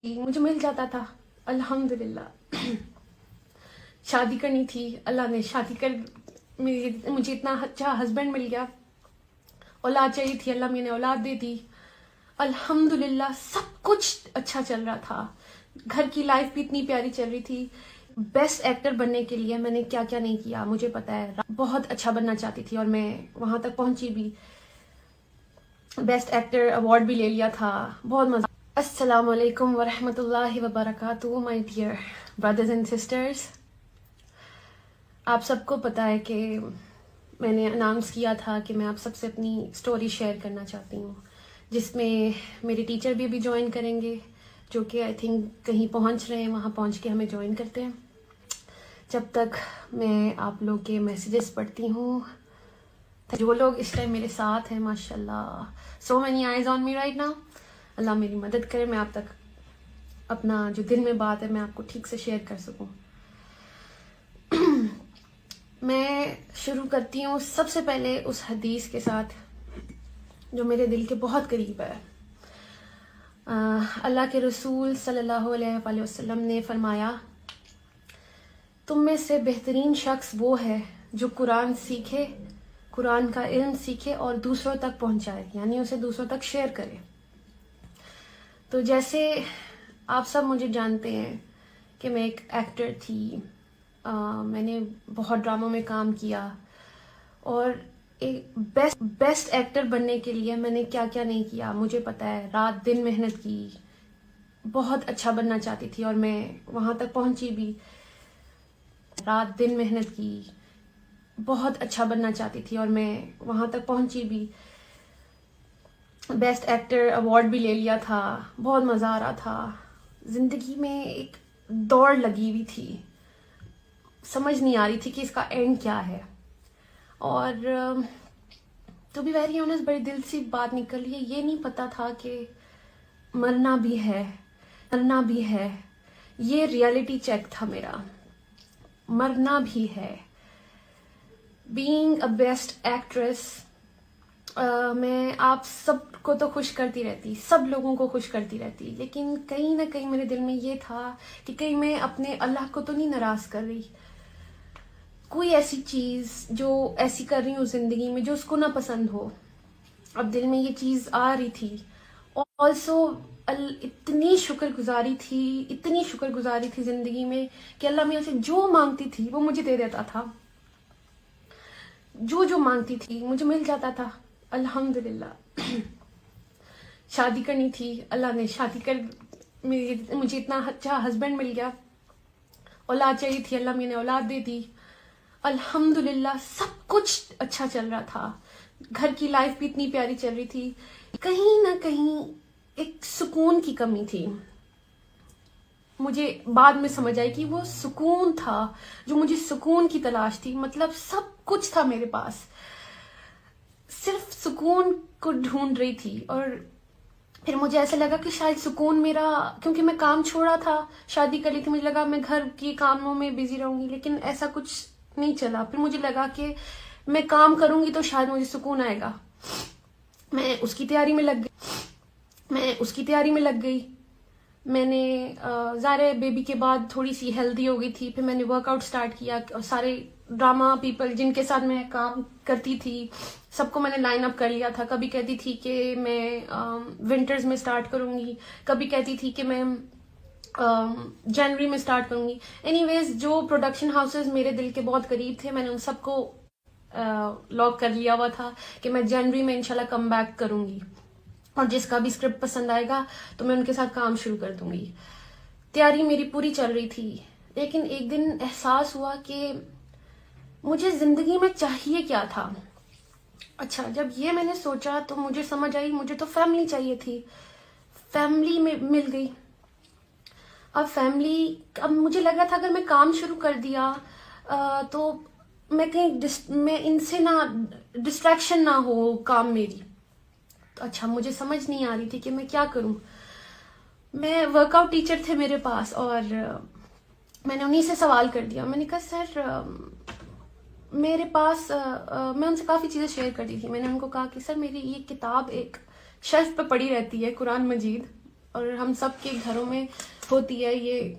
مجھے مل جاتا تھا الحمدللہ. شادی کرنی تھی، اللہ نے شادی کر مجھے اتنا اچھا ہسبینڈ مل گیا. اولاد چاہیے تھی، اللہ میں نے اولاد دے دی. الحمدللہ سب کچھ اچھا چل رہا تھا. گھر کی لائف بھی اتنی پیاری چل رہی تھی. بیسٹ ایکٹر بننے کے لیے میں نے کیا کیا نہیں کیا مجھے پتا ہے. بہت اچھا بننا چاہتی تھی اور میں وہاں تک پہنچی بھی. بیسٹ ایکٹر ایوارڈ بھی لے لیا تھا. بہت مزہ. السلام علیکم ورحمۃ اللہ وبرکاتہ. My dear brothers and sisters, آپ سب کو پتہ ہے کہ میں نے اناؤنس کیا تھا کہ میں آپ سب سے اپنی سٹوری شیئر کرنا چاہتی ہوں، جس میں میرے ٹیچر بھی ابھی جوائن کریں گے، جو کہ آئی تھنک کہیں پہنچ رہے ہیں. وہاں پہنچ کے ہمیں جوائن کرتے ہیں. جب تک میں آپ لوگ کے میسیجز پڑھتی ہوں، جو لوگ اس ٹائم میرے ساتھ ہیں ماشاء اللہ، so many eyes on me right now. اللہ میری مدد کرے میں آپ تک اپنا جو دل میں بات ہے میں آپ کو ٹھیک سے شیئر کر سکوں. میں شروع کرتی ہوں سب سے پہلے اس حدیث کے ساتھ جو میرے دل کے بہت قریب ہے. اللہ کے رسول صلی اللہ علیہ وآلہ وسلم نے فرمایا، تم میں سے بہترین شخص وہ ہے جو قرآن سیکھے، قرآن کا علم سیکھے اور دوسروں تک پہنچائے، یعنی اسے دوسروں تک شیئر کرے. تو جیسے آپ سب مجھے جانتے ہیں کہ میں ایک ایکٹر تھی. میں نے بہت ڈراموں میں کام کیا اور ایک بیسٹ ایکٹر بننے کے لیے میں نے کیا کیا نہیں کیا مجھے پتا ہے. رات دن محنت کی، بہت اچھا بننا چاہتی تھی اور میں وہاں تک پہنچی بھی. رات دن محنت کی، بہت اچھا بننا چاہتی تھی اور میں وہاں تک پہنچی بھی. بیسٹ ایکٹر ایوارڈ بھی لے لیا تھا. بہت مزہ آ رہا تھا. زندگی میں ایک دوڑ لگی ہوئی تھی، سمجھ نہیں آ رہی تھی کہ اس کا اینڈ کیا ہے. اور تو بھی ویری آنیسٹ بڑی دل سے بات نکل رہی ہے، یہ نہیں پتا تھا کہ مرنا بھی ہے، مرنا بھی ہے. یہ ریئلٹی چیک تھا میرا، مرنا بھی ہے. بینگ اے بیسٹ ایکٹریس، میں آپ سب کو تو خوش کرتی رہتی، سب لوگوں کو خوش کرتی رہتی، لیکن کہیں نہ کہیں میرے دل میں یہ تھا کہ کہیں میں اپنے اللہ کو تو نہیں ناراض کر رہی. کوئی ایسی چیز جو ایسی کر رہی ہوں زندگی میں جو اس کو نہ پسند ہو. اب دل میں یہ چیز آ رہی تھی. آلسو اتنی شکر گزاری تھی زندگی میں کہ اللہ میاں سے جو مانگتی تھی وہ مجھے دے دیتا تھا. جو مانگتی تھی مجھے مل جاتا تھا الحمدللہ. شادی کرنی تھی، اللہ نے شادی کر مجھے اتنا اچھا ہسبینڈ مل گیا. اولاد چاہیے تھی، اللہ میں نے اولاد دے دی. الحمدللہ سب کچھ اچھا چل رہا تھا. گھر کی لائف بھی اتنی پیاری چل رہی تھی. کہیں نہ کہیں ایک سکون کی کمی تھی. مجھے بعد میں سمجھ آئی کہ وہ سکون تھا جو مجھے سکون کی تلاش تھی. مطلب سب کچھ تھا میرے پاس، صرف سکون کو ڈھونڈ رہی تھی. اور پھر مجھے ایسا لگا کہ شاید سکون میرا، کیونکہ میں کام چھوڑا تھا، شادی کر لی تھی، مجھے لگا میں گھر کی کاموں میں بزی رہوں گی، لیکن ایسا کچھ نہیں چلا. پھر مجھے لگا کہ میں کام کروں گی تو شاید مجھے سکون آئے گا. میں اس کی تیاری میں لگ گئی. میں نے ظاہر بیبی کے بعد تھوڑی سی ہیلدی ہو گئی تھی. پھر میں نے ورک آؤٹ سٹارٹ کیا. سارے ڈرامہ پیپل جن کے ساتھ میں کام کرتی تھی سب کو میں نے لائن اپ کر لیا تھا. کبھی کہتی تھی کہ میں ونٹرز میں سٹارٹ کروں گی، کبھی کہتی تھی کہ میں جنوری میں سٹارٹ کروں گی. اینی ویز جو پروڈکشن ہاؤسز میرے دل کے بہت قریب تھے میں نے ان سب کو لاک کر لیا ہوا تھا کہ میں جنوری میں انشاءاللہ کم بیک کروں گی، اور جس کا بھی اسکرپٹ پسند آئے گا تو میں ان کے ساتھ کام شروع کر دوں گی. تیاری میری پوری چل رہی تھی. لیکن ایک دن احساس ہوا کہ مجھے زندگی میں چاہیے کیا تھا. اچھا، جب یہ میں نے سوچا تو مجھے سمجھ آئی مجھے تو فیملی چاہیے تھی. فیملی میں مل گئی. اب مجھے لگا تھا اگر میں کام شروع کر دیا تو میں ان سے نہ ڈسٹریکشن نہ ہو کام میری. تو اچھا، مجھے سمجھ نہیں آ رہی تھی کہ میں کیا کروں. میں ورک آؤٹ ٹیچر تھے میرے پاس اور میں نے انہیں سے سوال کر دیا. میں نے کہا سر میرے پاس میں ان سے کافی چیزیں شیئر کرتی تھی. میں نے ان کو کہا کہ سر میری یہ کتاب ایک شیلف پہ پڑی رہتی ہے، قرآن مجید، اور ہم سب کے گھروں میں ہوتی ہے یہ،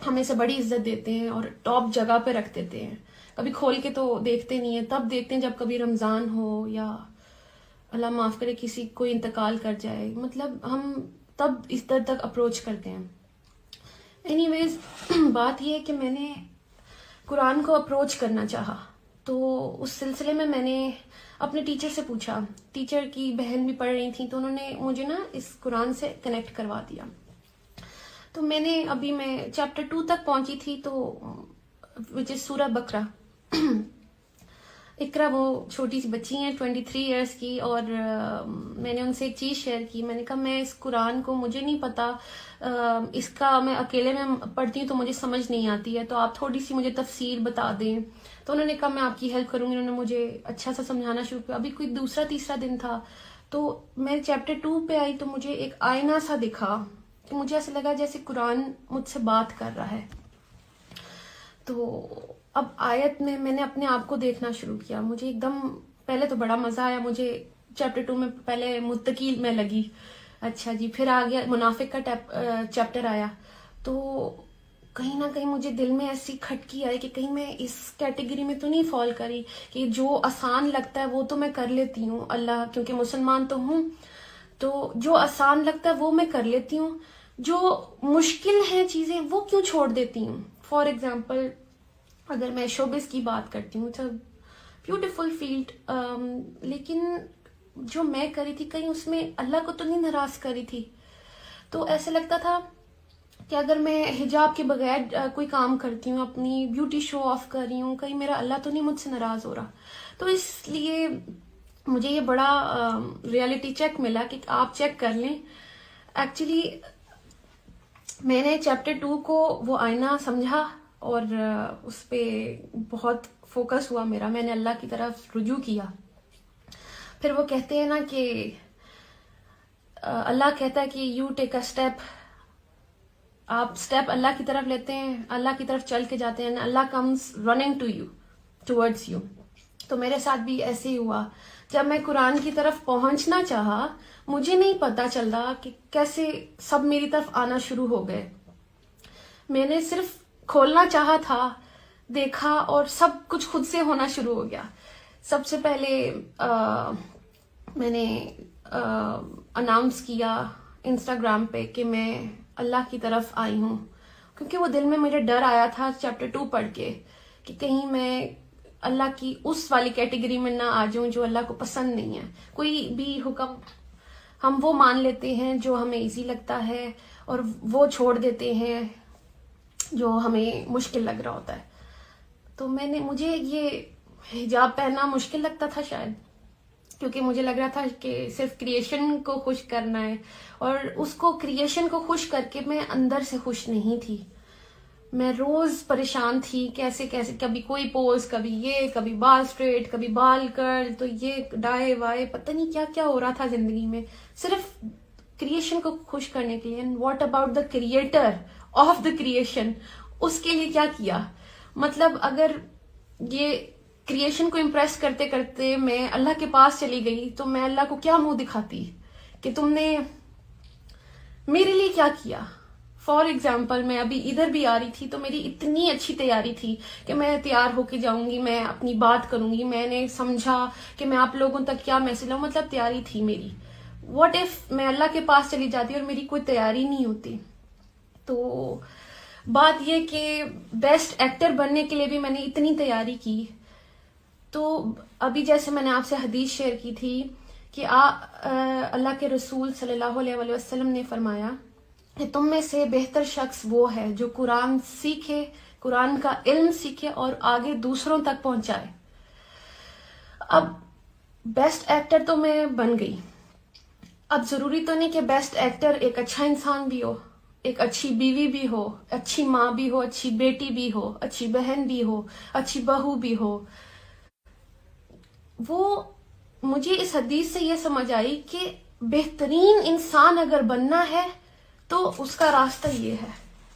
ہمیں سے بڑی عزت دیتے ہیں اور ٹاپ جگہ پہ رکھ دیتے ہیں. کبھی کھول کے تو دیکھتے نہیں ہیں، تب دیکھتے ہیں جب کبھی رمضان ہو یا اللہ معاف کرے کسی کوئی انتقال کر جائے، مطلب ہم تب اس در تک اپروچ کرتے ہیں. اینی ویز بات یہ ہے کہ میں نے قرآن کو اپروچ کرنا چاہا، تو اس سلسلے میں نے اپنے ٹیچر سے پوچھا. ٹیچر کی بہن بھی پڑھ رہی تھیں تو انہوں نے مجھے نا اس قرآن سے کنیکٹ کروا دیا. تو میں چیپٹر 2 تک پہنچی تھی، تو وچ از سورہ بقرہ. اقرا وہ چھوٹی سی بچی ہیں 23 ایئرس کی، اور میں نے ان سے ایک چیز شیئر کی. میں نے کہا میں اس قرآن کو، مجھے نہیں پتا، اس کا میں اکیلے میں پڑھتی ہوں تو مجھے سمجھ نہیں آتی ہے، تو آپ تھوڑی سی مجھے تفسیر بتا دیں. تو انہوں نے کہا میں آپ کی ہیلپ کروں گی. انہوں نے مجھے اچھا سا سمجھانا شروع کیا. ابھی کوئی دوسرا تیسرا دن تھا تو میں چیپٹر 2 پہ آئی تو مجھے ایک آئینہ سا دکھا کہ مجھے ایسا لگا جیسے قرآن مجھ سے بات کر رہا ہے. تو اب آیت میں نے اپنے آپ کو دیکھنا شروع کیا. مجھے ایک دم پہلے تو بڑا مزہ آیا. مجھے چیپٹر 2 میں پہلے متقی میں لگی، اچھا جی، پھر آ گیا منافق کا چیپٹر آیا. تو کہیں نہ کہیں مجھے دل میں ایسی کھٹکی آئی کہ کہیں میں اس کیٹیگری میں تو نہیں فال کری کہ جو آسان لگتا ہے وہ تو میں کر لیتی ہوں، اللہ کیونکہ مسلمان تو ہوں، تو جو آسان لگتا ہے وہ میں کر لیتی ہوں، جو مشکل ہیں چیزیں وہ کیوں چھوڑ دیتی ہوں. فار ایگزامپل اگر میں شوبز کی بات کرتی ہوں، تو بیوٹیفل فیلڈ، لیکن جو میں کری تھی کہیں اس میں اللہ کو تو نہیں ناراض کری تھی. تو ایسے لگتا تھا کہ اگر میں حجاب کے بغیر کوئی کام کرتی ہوں، اپنی بیوٹی شو آف کر رہی ہوں، کہیں میرا اللہ تو نہیں مجھ سے ناراض ہو رہا. تو اس لیے مجھے یہ بڑا ریالٹی چیک ملا کہ آپ چیک کر لیں. ایکچولی میں نے چیپٹر 2 کو وہ آئینہ سمجھا اور اس پہ بہت فوکس ہوا میرا. میں نے اللہ کی طرف رجوع کیا. پھر وہ کہتے ہیں نا کہ اللہ کہتا ہے کہ یو ٹیک اے اسٹیپ، آپ اسٹیپ اللہ کی طرف لیتے ہیں، اللہ کی طرف چل کے جاتے ہیں، اللہ comes running to you, towards you. تو میرے ساتھ بھی ایسے ہی ہوا. جب میں قرآن کی طرف پہنچنا چاہا، مجھے نہیں پتا چل رہا کہ کیسے سب میری طرف آنا شروع ہو گئے. میں نے صرف کھولنا چاہا تھا، دیکھا اور سب کچھ خود سے ہونا شروع ہو گیا. سب سے پہلے میں نے اناؤنس کیا انسٹاگرام پہ کہ میں اللہ کی طرف آئی ہوں، کیونکہ وہ دل میں مجھے ڈر آیا تھا چیپٹر 2 پڑھ کے کہ کہیں میں اللہ کی اس والی کیٹیگری میں نہ آ جاؤں جو اللہ کو پسند نہیں ہے. کوئی بھی حکم ہم وہ مان لیتے ہیں جو ہمیں ایزی لگتا ہے اور وہ چھوڑ دیتے ہیں جو ہمیں مشکل لگ رہا ہوتا ہے. تو مجھے یہ حجاب پہننا مشکل لگتا تھا شاید، کیونکہ مجھے لگ رہا تھا کہ صرف کریشن کو خوش کرنا ہے، اور اس کو کریشن کو خوش کر کے میں اندر سے خوش نہیں تھی. میں روز پریشان تھی کیسے کبھی کوئی پوز، کبھی یہ، کبھی بال اسٹریٹ، کبھی بال کرل، تو یہ ڈائے وائے، پتہ نہیں کیا کیا ہو رہا تھا زندگی میں صرف کریشن کو خوش کرنے کے لیے. And what about the creator of the creation, اس کے لیے کیا کیا؟ مطلب اگر یہ کریشن کو امپریس کرتے کرتے میں اللہ کے پاس چلی گئی تو میں اللہ کو کیا منہ دکھاتی کہ تم نے میرے لیے کیا کیا. فار ایگزامپل میں ابھی ادھر بھی آ رہی تھی تو میری اتنی اچھی تیاری تھی کہ میں تیار ہو کے جاؤں گی، میں اپنی بات کروں گی، میں نے سمجھا کہ میں آپ لوگوں تک کیا میسج لاؤں، مطلب تیاری تھی میری. واٹ اف میں اللہ کے پاس چلی جاتی اور میری کوئی تیاری نہیں ہوتی؟ تو بات یہ کہ بیسٹ ایکٹر بننے کے لیے بھی میں نے اتنی تیاری کی. تو ابھی جیسے میں نے آپ سے حدیث شیئر کی تھی کہ اللہ کے رسول صلی اللہ علیہ وسلم نے فرمایا کہ تم میں سے بہتر شخص وہ ہے جو قرآن سیکھے، قرآن کا علم سیکھے اور آگے دوسروں تک پہنچائے. اب بیسٹ ایکٹر تو میں بن گئی. اب ضروری تو نہیں کہ بیسٹ ایکٹر ایک اچھا انسان بھی ہو، ایک اچھی بیوی بھی ہو، اچھی ماں بھی ہو، اچھی بیٹی بھی ہو، اچھی بہن بھی ہو، اچھی بہو بھی ہو. وہ مجھے اس حدیث سے یہ سمجھ آئی کہ بہترین انسان اگر بننا ہے تو اس کا راستہ یہ ہے،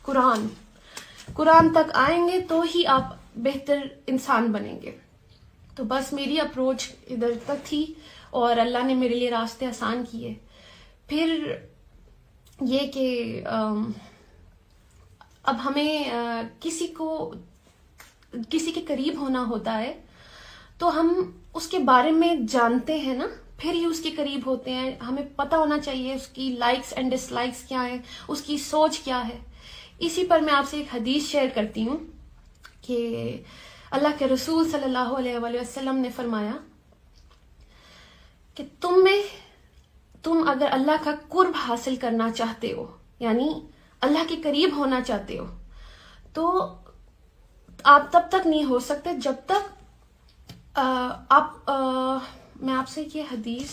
قرآن تک آئیں گے تو ہی آپ بہتر انسان بنیں گے. تو بس میری اپروچ ادھر تک تھی اور اللہ نے میرے لیے راستے آسان کیے. پھر یہ کہ اب ہمیں کسی کے قریب ہونا ہوتا ہے تو ہم اس کے بارے میں جانتے ہیں نا، پھر ہی اس کے قریب ہوتے ہیں. ہمیں پتہ ہونا چاہیے اس کی لائکس اینڈ ڈس لائکس کیا ہیں، اس کی سوچ کیا ہے. اسی پر میں آپ سے ایک حدیث شیئر کرتی ہوں کہ اللہ کے رسول صلی اللہ علیہ وآلہ وسلم نے فرمایا کہ تم اگر اللہ کا قرب حاصل کرنا چاہتے ہو، یعنی اللہ کے قریب ہونا چاہتے ہو، تو آپ تب تک نہیں ہو سکتے جب تک میں آپ سے یہ حدیث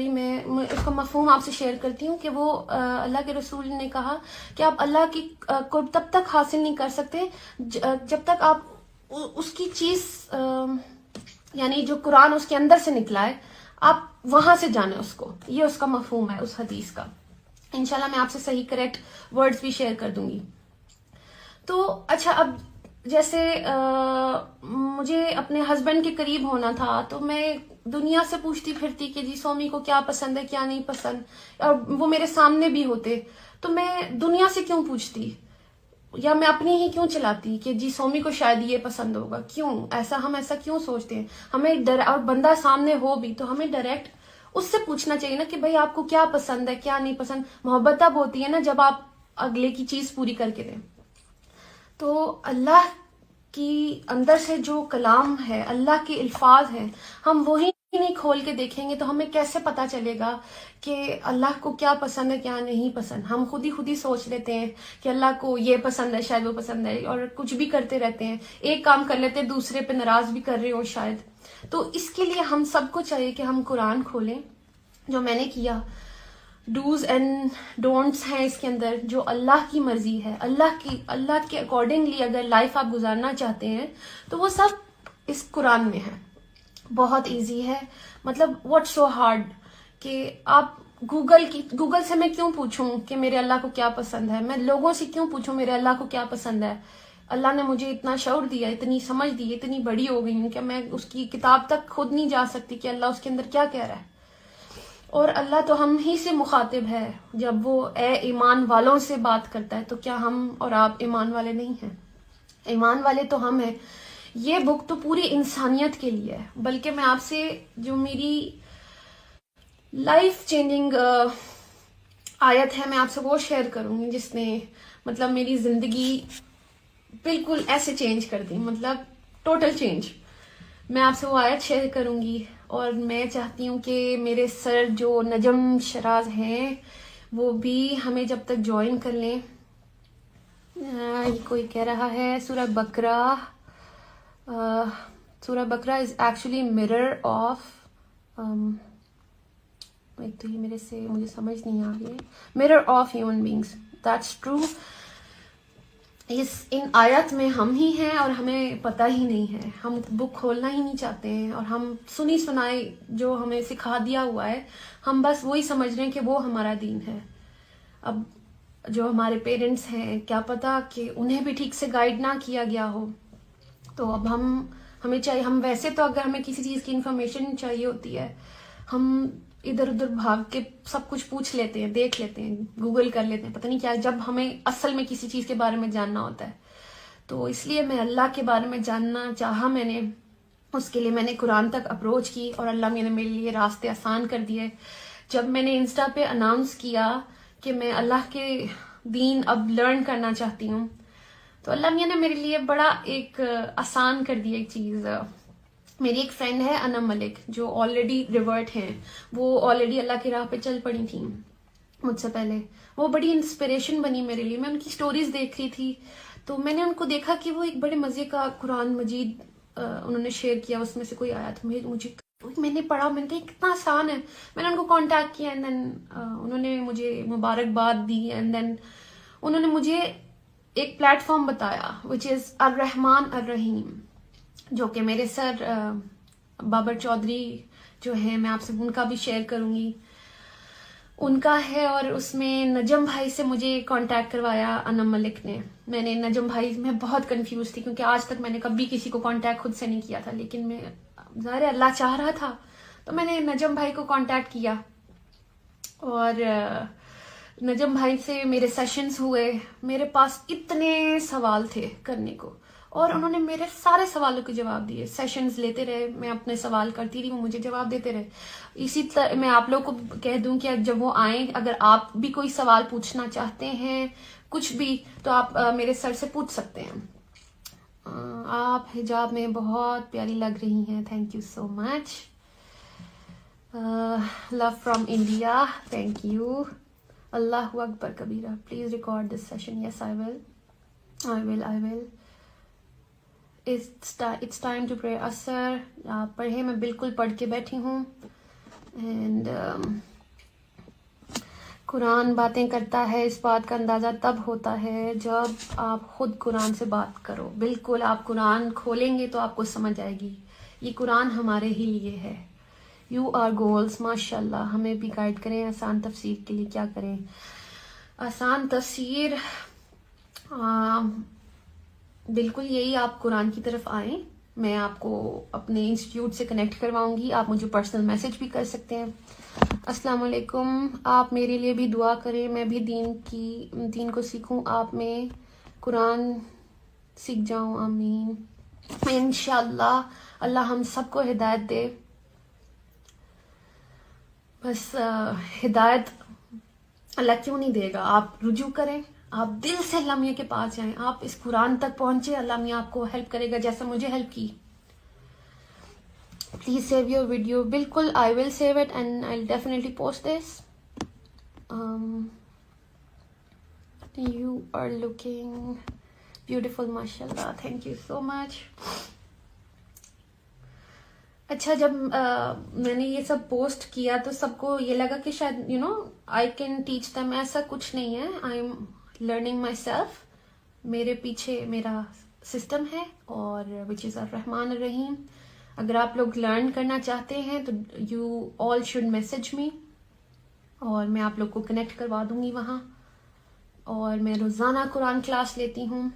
میں اس کا مفہوم آپ سے شیئر کرتی ہوں کہ وہ اللہ کے رسول نے کہا کہ آپ اللہ کی قرب تب تک حاصل نہیں کر سکتے جب تک آپ اس کی چیز یعنی جو قرآن اس کے اندر سے نکلا ہے آپ وہاں سے جانیں اس کو. یہ اس کا مفہوم ہے اس حدیث کا. انشاءاللہ میں آپ سے صحیح کریکٹ ورڈز بھی شیئر کر دوں گی. تو اچھا، اب جیسے مجھے اپنے ہسبینڈ کے قریب ہونا تھا تو میں دنیا سے پوچھتی پھرتی کہ جی سومی کو کیا پسند ہے کیا نہیں پسند، اور وہ میرے سامنے بھی ہوتے، تو میں دنیا سے کیوں پوچھتی یا میں اپنی ہی کیوں چلاتی کہ جی سومی کو شاید یہ پسند ہوگا. کیوں ہم ایسا کیوں سوچتے ہیں؟ ہمیں اور بندہ سامنے ہو بھی تو ہمیں ڈائریکٹ اس سے پوچھنا چاہیے نا کہ بھائی آپ کو کیا پسند ہے کیا نہیں پسند. محبت تب ہوتی ہے نا جب آپ اگلے کی چیز پوری کر کے دیں. تو اللہ کی اندر سے جو کلام ہے، اللہ کے الفاظ ہیں، ہم وہی نہیں کھول کے دیکھیں گے تو ہمیں کیسے پتا چلے گا کہ اللہ کو کیا پسند ہے کیا نہیں پسند. ہم خود ہی سوچ لیتے ہیں کہ اللہ کو یہ پسند ہے شاید وہ پسند ہے، اور کچھ بھی کرتے رہتے ہیں. ایک کام کر لیتے ہیں دوسرے پہ ناراض بھی کر رہے ہو شاید. تو اس کے لیے ہم سب کو چاہیے کہ ہم قرآن کھولیں، جو میں نے کیا. ڈوز اینڈ ڈونٹس ہیں اس کے اندر، جو اللہ کی مرضی ہے، اللہ کے اکارڈنگلی اگر لائف آپ گزارنا چاہتے ہیں تو وہ سب اس قرآن میں ہے. بہت ایزی ہے، مطلب واٹ سو ہارڈ کہ آپ گوگل سے میں کیوں پوچھوں کہ میرے اللہ کو کیا پسند ہے؟ میں لوگوں سے کیوں پوچھوں میرے اللہ کو کیا پسند ہے؟ اللہ نے مجھے اتنا شعور دیا، اتنی سمجھ دی، اتنی بڑی ہو گئی ہوں کہ میں اس کی کتاب تک خود نہیں جا سکتی کہ اللہ اس کے اندر کیا کہہ رہا ہے. اور اللہ تو ہم ہی سے مخاطب ہے جب وہ اے ایمان والوں سے بات کرتا ہے. تو کیا ہم اور آپ ایمان والے نہیں ہیں؟ ایمان والے تو ہم ہیں. یہ بک تو پوری انسانیت کے لیے ہے. بلکہ میں آپ سے جو میری لائف چینجنگ آیت ہے میں آپ سے وہ شیئر کروں گی جس نے مطلب میری زندگی بالکل ایسے چینج کر دی، مطلب ٹوٹل چینج. میں آپ سے وہ آیت شیئر کروں گی، اور میں چاہتی ہوں کہ میرے سر جو نجم شراز ہیں وہ بھی ہمیں جب تک جوائن کر لیں. یہ کوئی کہہ رہا ہے سورہ بقرہ از ایکچولی mirror آف ایک تو یہ مجھے سمجھ نہیں آ رہی ہے. mirror of human beings. that's true. ان آیت میں ہم ہی ہیں اور ہمیں پتہ ہی نہیں ہے. ہم بک کھولنا ہی نہیں چاہتے ہیں، اور ہم سنی سنائی جو ہمیں سکھا دیا ہوا ہے ہم بس وہی سمجھ رہے ہیں کہ وہ ہمارا دین ہے. اب جو ہمارے پیرنٹس ہیں کیا پتہ کہ انہیں بھی ٹھیک سے گائیڈ نہ کیا گیا ہو. تو اب ہمیں چاہیے، ہم ویسے تو اگر ہمیں کسی چیز کی انفارمیشن چاہیے ہوتی ہے ہم ادھر ادھر بھاگ کے سب کچھ پوچھ لیتے ہیں، دیکھ لیتے ہیں، گوگل کر لیتے ہیں، پتہ نہیں کیا. جب ہمیں اصل میں کسی چیز کے بارے میں جاننا ہوتا ہے تو اس لیے میں اللہ کے بارے میں جاننا چاہا. میں نے اس کے لیے میں نے قرآن تک اپروچ کی، اور اللہ نے میرے لیے راستے آسان کر دیے. جب میں نے انسٹا پہ اناؤنس کیا کہ میں اللہ کے دین اب لرن کرنا چاہتی ہوں تو اللہ میاں نے میرے لیے بڑا ایک آسان کر دیا ایک چیز. میری ایک فرینڈ ہے انم ملک جو آلریڈی ریورٹ ہیں، وہ آلریڈی اللہ کی راہ پہ چل پڑی تھیں مجھ سے پہلے. وہ بڑی انسپریشن بنی میرے لیے. میں ان کی سٹوریز دیکھ رہی تھی تو میں نے ان کو دیکھا کہ وہ ایک بڑے مزے کا قرآن مجید انہوں نے شیئر کیا. اس میں سے کوئی آیت میں نے پڑھا، میں نے کہا کتنا آسان ہے. میں نے ان کو کانٹیکٹ کیا، اینڈ دین انہوں نے مجھے مبارکباد دی، اینڈ دین انہوں نے مجھے ایک پلیٹ فارم بتایا وچ از الرحمن الرحیم، جو کہ میرے سر بابر چودھری جو ہیں، میں آپ سے ان کا بھی شیئر کروں گی، ان کا ہے. اور اس میں نجم بھائی سے مجھے کانٹیکٹ کروایا انم ملک نے. میں نے نجم بھائی میں بہت کنفیوز تھی کیونکہ آج تک میں نے کبھی کسی کو کانٹیکٹ خود سے نہیں کیا تھا، لیکن میں ظاہر اللہ چاہ رہا تھا تو میں نے نجم بھائی کو کانٹیکٹ کیا. اور نجم بھائی سے میرے سیشنز ہوئے, میرے پاس اتنے سوال تھے کرنے کو, اور انہوں نے میرے سارے سوالوں کے جواب دیے. سیشنز لیتے رہے, میں اپنے سوال کرتی رہی, وہ مجھے جواب دیتے رہے. اسی طرح میں آپ لوگ کو کہہ دوں کہ جب وہ آئیں, اگر آپ بھی کوئی سوال پوچھنا چاہتے ہیں کچھ بھی, تو آپ میرے سر سے پوچھ سکتے ہیں. آپ حجاب میں بہت پیاری لگ رہی ہیں, thank you so much. Love from India, thank you. اللہ اکبر کبیرہ, please record this session. Yes I will. It's time to pray. اثر آپ پڑھیں, میں بالکل پڑھ کے بیٹھی ہوں. اینڈ قرآن باتیں کرتا ہے, اس بات کا اندازہ تب ہوتا ہے جب آپ خود قرآن سے بات کرو. بالکل, آپ قرآن کھولیں گے تو آپ کو سمجھ آئے گی. یہ قرآن ہمارے ہی لیے ہے. یو آر گولز, ماشاء اللہ. ہمیں بھی گائیڈ کریں آسان تفسیر کے لیے. کیا کریں آسان تفسیر؟ بالکل یہی, آپ قرآن کی طرف آئیں. میں آپ کو اپنے انسٹیٹیوٹ سے کنیکٹ کرواؤں گی, آپ مجھے پرسنل میسج بھی کر سکتے ہیں. السلام علیکم. آپ میرے لیے بھی دعا کریں, میں بھی دین کو سیکھوں, آپ میں قرآن سیکھ جاؤں. آمین. انشاءاللہ اللہ ہم سب کو ہدایت دے. بس ہدایت اللہ کیوں نہیں دے گا؟ آپ رجوع کریں, آپ دل سے اللہ میاں کے پاس جائیں, آپ اس قرآن تک پہنچے, اللہ میاں آپ کو ہیلپ کرے گا جیسا مجھے ہیلپ کی. Please save your video. بالکل, I will save it and I will definitely post this. You are looking beautiful, ماشاء اللہ, تھینک یو سو مچ. اچھا, جب میں نے یہ سب پوسٹ کیا تو سب کو یہ لگا کہ شاید آئی کین ٹیچ دم. ایسا کچھ نہیں ہے. I am learning my self. میرے پیچھے میرا سسٹم ہے, اور وچ از الرحمن الرحیم. اگر آپ لوگ لرن کرنا چاہتے ہیں تو you all should message me, اور میں آپ لوگ کو کنیکٹ کروا دوں گی وہاں. اور میں روزانہ قرآن کلاس لیتی ہوں.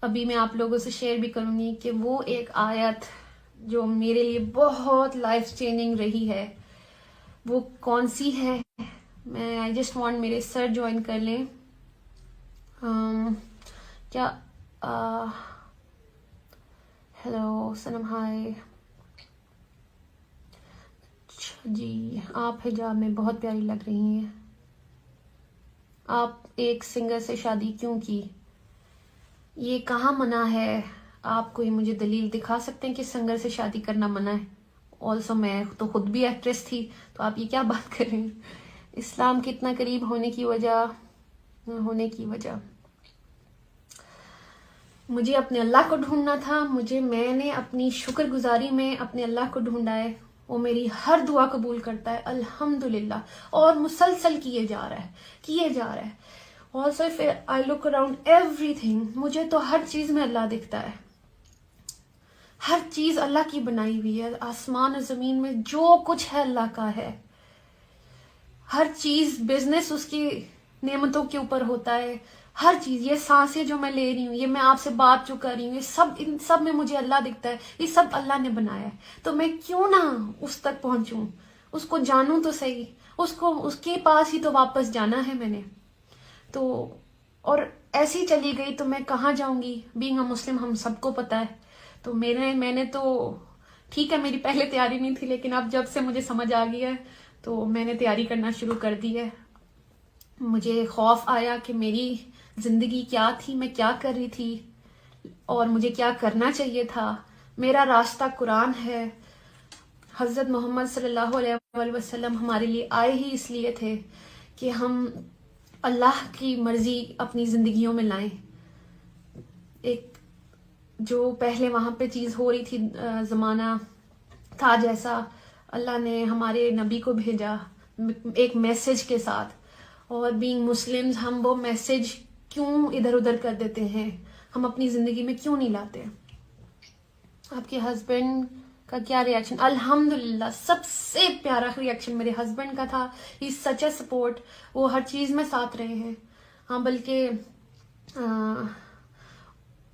ابھی میں آپ لوگوں سے شیئر بھی کروں گی کہ وہ ایک آیت جو میرے لیے بہت لائف چینجنگ رہی ہے, وہ کون سی ہے. میں آئی جسٹ وانٹ میرے سر جوائن کر لیں. کیا ہیلو سنم, ہائے جی. آپ حجاب میں بہت پیاری لگ رہی ہیں. آپ ایک سنگر سے شادی کیوں کی؟ یہ کہاں منع ہے؟ آپ کوئی مجھے دلیل دکھا سکتے ہیں کہ سنگر سے شادی کرنا منع ہے؟ آلسو میں تو خود بھی ایکٹریس تھی, تو آپ یہ کیا بات کر رہے ہیں؟ اسلام کے اتنا قریب ہونے کی وجہ مجھے اپنے اللہ کو ڈھونڈنا تھا. میں نے اپنی شکر گزاری میں اپنے اللہ کو ڈھونڈا ہے. وہ میری ہر دعا قبول کرتا ہے الحمدللہ, اور مسلسل کیے جا رہا ہے. Also if I look around everything, مجھے تو ہر چیز میں اللہ دکھتا ہے. ہر چیز اللہ کی بنائی ہوئی ہے. آسمان اور زمین میں جو کچھ ہے اللہ کا ہے. ہر چیز, بزنس اس کی نعمتوں کے اوپر ہوتا ہے. ہر چیز, یہ سانسیں جو میں لے رہی ہوں, یہ میں آپ سے بات جو کر رہی ہوں, ان سب میں مجھے اللہ دکھتا ہے. یہ سب اللہ نے بنایا ہے. تو میں کیوں نہ اس تک پہنچوں, اس کو جانوں تو صحیح. اس کے پاس ہی تو واپس جانا ہے میں نے. تو اور ایسی چلی گئی تو میں کہاں جاؤں گی؟ بینگ اے مسلم ہم سب کو پتا ہے. تو میں نے تو ٹھیک ہے, میری پہلے تیاری نہیں تھی, لیکن اب جب سے مجھے سمجھ آ گئی ہے تو میں نے تیاری کرنا شروع کر دی ہے. مجھے خوف آیا کہ میری زندگی کیا تھی, میں کیا کر رہی تھی, اور مجھے کیا کرنا چاہیے تھا. میرا راستہ قرآن ہے. حضرت محمد صلی اللہ علیہ وسلم ہمارے لیے آئے ہی اس لیے تھے کہ ہم اللہ کی مرضی اپنی زندگیوں میں لائیں. ایک جو پہلے وہاں پہ چیز ہو رہی تھی, زمانہ تھا جیسا, اللہ نے ہمارے نبی کو بھیجا ایک میسج کے ساتھ. اور بینگ مسلمز ہم وہ میسج کیوں ادھر ادھر کر دیتے ہیں, ہم اپنی زندگی میں کیوں نہیں لاتے؟ آپ کے ہسبینڈ کا کیا ریئیکشن؟ الحمدللہ سب سے پیارا ریئیکشن میرے ہسبینڈ کا تھا. ہی سچ اے سپورٹ. وہ ہر چیز میں ساتھ رہے ہیں. ہاں, بلکہ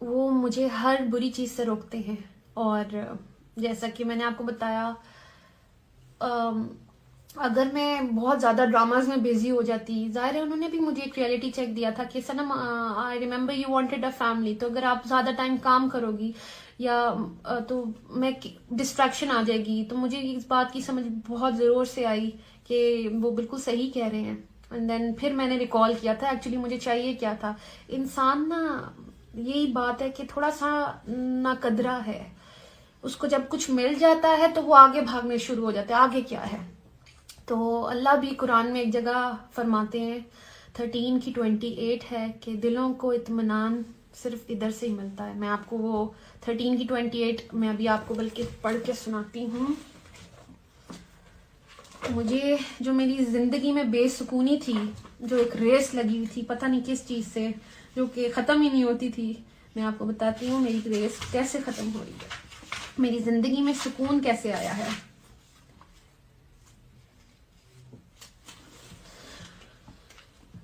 وہ مجھے ہر بری چیز سے روکتے ہیں. اور جیسا کہ میں نے آپ کو بتایا, اگر میں بہت زیادہ ڈراماز میں بزی ہو جاتی، ظاہر ہے انہوں نے بھی مجھے ایک ریئلٹی چیک دیا تھا کہ Sanam I remember you wanted a family, تو اگر آپ زیادہ ٹائم کام کرو گی یا تو میں ڈسٹریکشن آ جائے گی. تو مجھے اس بات کی سمجھ بہت زور سے آئی کہ وہ بالکل صحیح کہہ رہے ہیں. اینڈ دین پھر میں نے ریکال کیا تھا ایکچولی مجھے چاہیے کیا تھا. انسان نا یہی بات ہے کہ تھوڑا سا ناقدرہ ہے، اس کو جب کچھ مل جاتا ہے تو وہ آگے بھاگنے شروع ہو جاتے ہیں آگے کیا ہے. تو اللہ بھی قرآن میں ایک جگہ فرماتے ہیں 13:28 ہے کہ دلوں کو اطمینان صرف ادھر سے ہی ملتا ہے. میں آپ کو وہ 13:28 میں ابھی آپ کو بلکہ پڑھ کے سناتی ہوں. مجھے جو میری زندگی میں بے سکونی تھی، جو ایک ریس لگی ہوئی تھی پتہ نہیں کس چیز سے، جو کہ ختم ہی نہیں ہوتی تھی، میں آپ کو بتاتی ہوں میری ریس کیسے ختم ہو رہی ہے، میری زندگی میں سکون کیسے آیا ہے.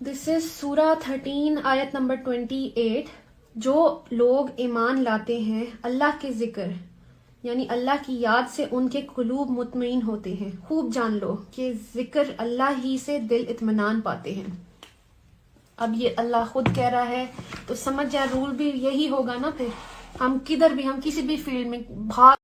دس از سورہ 13 آیت نمبر 28. جو لوگ ایمان لاتے ہیں اللہ کے ذکر یعنی اللہ کی یاد سے ان کے قلوب مطمئن ہوتے ہیں. خوب جان لو کہ ذکر اللہ ہی سے دل اطمینان پاتے ہیں. اب یہ اللہ خود کہہ رہا ہے تو سمجھ جائے رول بھی یہی ہوگا نا. پھر ہم کدھر بھی، ہم کسی بھی فیلڈ میں بھاگ